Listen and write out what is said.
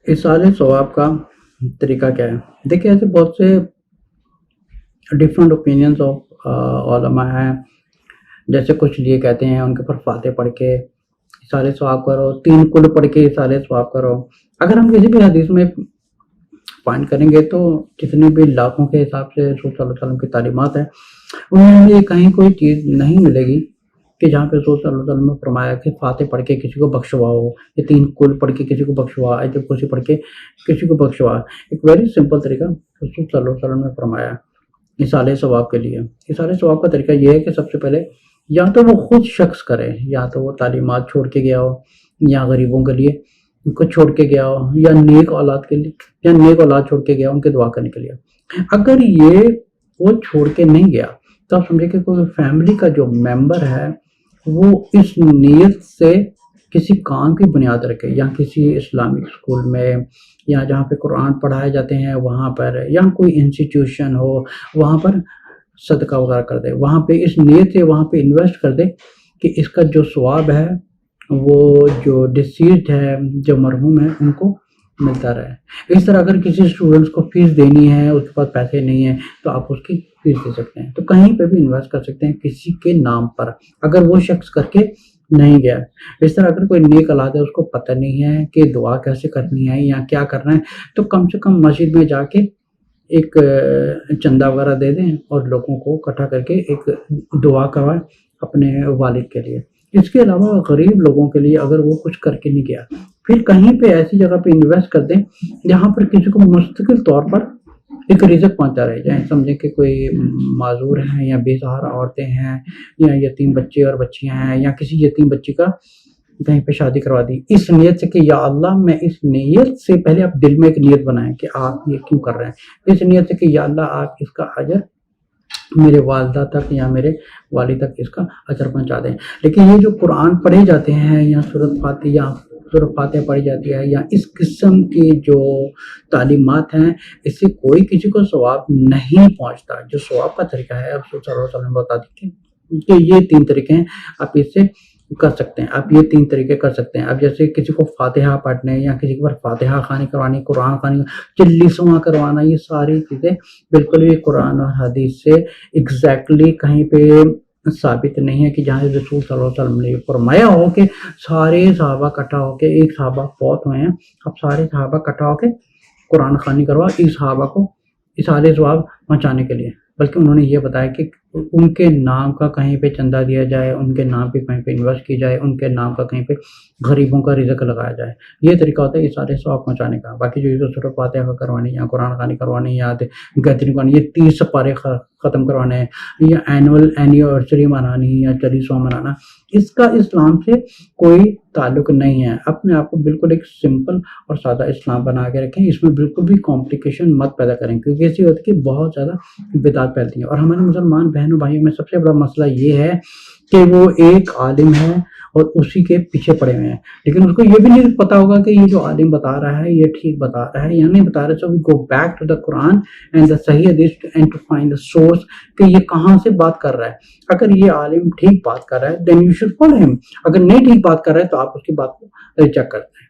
اِصال ثواب کا طریقہ کیا ہے؟ دیکھیے ایسے بہت سے ڈفرینٹ اوپینینس آف علماء ہیں. جیسے کچھ یہ کہتے ہیں ان کے اوپر فاتح پڑھ کے اِصال ثواب کرو، 3 کل پڑھ کے اِصال ثواب کرو. اگر ہم کسی بھی حدیث میں فائنڈ کریں گے تو جتنے بھی لاکھوں کے حساب سے رسول صلی اللہ علیہ وسلم کی تعلیمات ہیں ان میں ہمیں کہیں کوئی چیز نہیں ملے گی کہ جہاں پہ رسول صلی اللہ علیہ وسلم نے فرمایا کہ فاتح پڑھ کے کسی کو بخشواؤ، یا 3 کل پڑھ کے کسی کو بخشوا، آیت الکرسی پڑھ کے کسی کو بخشوا. ایک ویری سمپل طریقہ رسول صلی اللہ علیہ وسلم نے فرمایا اِصال ثواب کے لیے. اِصال ثواب کا طریقہ یہ ہے کہ سب سے پہلے یا تو وہ خود شخص کرے، یا تو وہ تعلیمات چھوڑ کے گیا ہو، یا غریبوں کے لیے ان کو چھوڑ کے گیا ہو، یا نیک اولاد کے لیے، یا نیک اولاد چھوڑ کے گیا ان کے دعا کرنے کے لیے. اگر یہ وہ چھوڑ کے نہیں گیا تو آپ سمجھے کہ کوئی فیملی کا جو ممبر ہے وہ اس نیت سے کسی کام کی بنیاد رکھے، یا کسی اسلامک اسکول میں، یا جہاں پہ قرآن پڑھائے جاتے ہیں وہاں پر، یا کوئی انسٹیٹیوشن ہو وہاں پر صدقہ وغیرہ کر دے، وہاں پہ اس نیت سے وہاں پہ انویسٹ کر دے کہ اس کا جو ثواب ہے وہ جو ڈسیزڈ ہے، جو مرحوم ہے، ان کو ملتا رہے. اس طرح اگر کسی اسٹوڈنٹس کو فیس دینی ہے، اس کے پاس پیسے نہیں ہیں، تو آپ اس کی فیس دے سکتے ہیں. تو کہیں پہ بھی انویسٹ کر سکتے ہیں کسی کے نام پر اگر وہ شخص کر کے نہیں گیا. اس طرح اگر کوئی نیک اولاد ہے اس کو پتہ نہیں ہے کہ دعا کیسے کرنی ہے یا کیا کرنا ہے، تو کم سے کم مسجد میں جا کے ایک چندہ وغیرہ دے دیں اور لوگوں کو اکٹھا کر کے ایک دعا کروائیں اپنے والد کے لیے. اس کے علاوہ غریب لوگوں کے لیے اگر وہ کچھ کر کے نہیں گیا، پھر کہیں پہ ایسی جگہ پہ انویسٹ کر دیں جہاں پر کسی کو مستقل طور پر ایک رزق پہنچا رہے. جائیں سمجھیں کہ کوئی معذور ہیں، یا بے سہارا عورتیں ہیں، یا یتیم بچے اور بچیاں ہیں، یا کسی یتیم بچی کا کہیں پہ شادی کروا دی، اس نیت سے کہ یا اللہ میں اس نیت سے، پہلے آپ دل میں ایک نیت بنائیں کہ آپ یہ کیوں کر رہے ہیں، اس نیت سے کہ یا اللہ آپ اس کا اجر میرے والدہ تک یا میرے والد تک اس کا اجر پہنچا دیں. لیکن یہ جو قرآن پڑھے جاتے ہیں، یا سورۃ فاتحہ پڑھی جاتی ہے، یا اس قسم کی جو تعلیمات ہیں، اس سے کوئی کسی کو ثواب نہیں پہنچتا. جو ثواب کا طریقہ ہے رسول صلی اللہ علیہ وسلم بتا دیتے ہیں کہ یہ 3 طریقے ہیں، آپ اس سے کر سکتے ہیں. آپ یہ 3 طریقے کر سکتے ہیں. اب جیسے کسی کو فاتحہ پڑھنے، یا کسی کے پر فاتحہ خوانی کروانی، قرآن خوانی، چلیسواں کروانا، یہ ساری چیزیں بالکل بھی قرآن اور حدیث سے ایگزیکٹلی کہیں پہ ثابت نہیں ہے کہ جہاں رسول صلی اللہ علیہ وسلم نے فرمایا ہو کہ سارے صحابہ اکٹھا ہو کے، ایک صحابہ فوت ہوئے ہیں، اب سارے صحابہ اکٹھا ہو کے قرآن خوانی کروا ایک صحابہ کو اِصال ثواب پہنچانے کے لیے. بلکہ انہوں نے یہ بتایا کہ ان کے نام کا کہیں پہ چندہ دیا جائے، ان کے نام پہ کہیں پہ انویسٹ کی جائے، ان کے نام کا کہیں پہ غریبوں کا رزق لگایا جائے. یہ طریقہ ہوتا ہے اِصال ثواب پہنچانے کا. باقی جو سورۃ فاتحہ کروانی، یا قرآن خوانی کروانی، یا گیدرنگ کرانی، یہ 30 سپارے ختم کروانے ہیں، یا اینیورسری منانی، یا چلیسواں منانا، اس کا اسلام سے کوئی تعلق نہیں ہے. اپنے آپ کو بالکل ایک سمپل اور سادہ اسلام بنا کے رکھیں. اس میں بالکل بھی کمپلیکیشن مت پیدا کریں، کیونکہ ایسی ہوتی ہے کہ بہت زیادہ بدعات پھیلتی ہیں. اور ہمارے مسلمان بہنوں بھائیوں میں سب سے بڑا مسئلہ یہ ہے کہ وہ ایک عالم ہے اور اسی کے پیچھے پڑے ہوئے ہیں، لیکن اس کو یہ بھی نہیں پتا ہوگا کہ یہ جو عالم بتا رہا ہے یہ ٹھیک بتا رہا ہے یا نہیں بتا رہا. So we go back to the Quran and the صحیح حدیث and to find the source کہ یہ کہاں سے بات کر رہا ہے. اگر یہ عالم ٹھیک بات کر رہا ہے دین یو شوڈ فالو ہم. اگر نہیں ٹھیک بات کر رہا ہے تو آپ اس کی بات کو ریجیکٹ کرتے ہیں.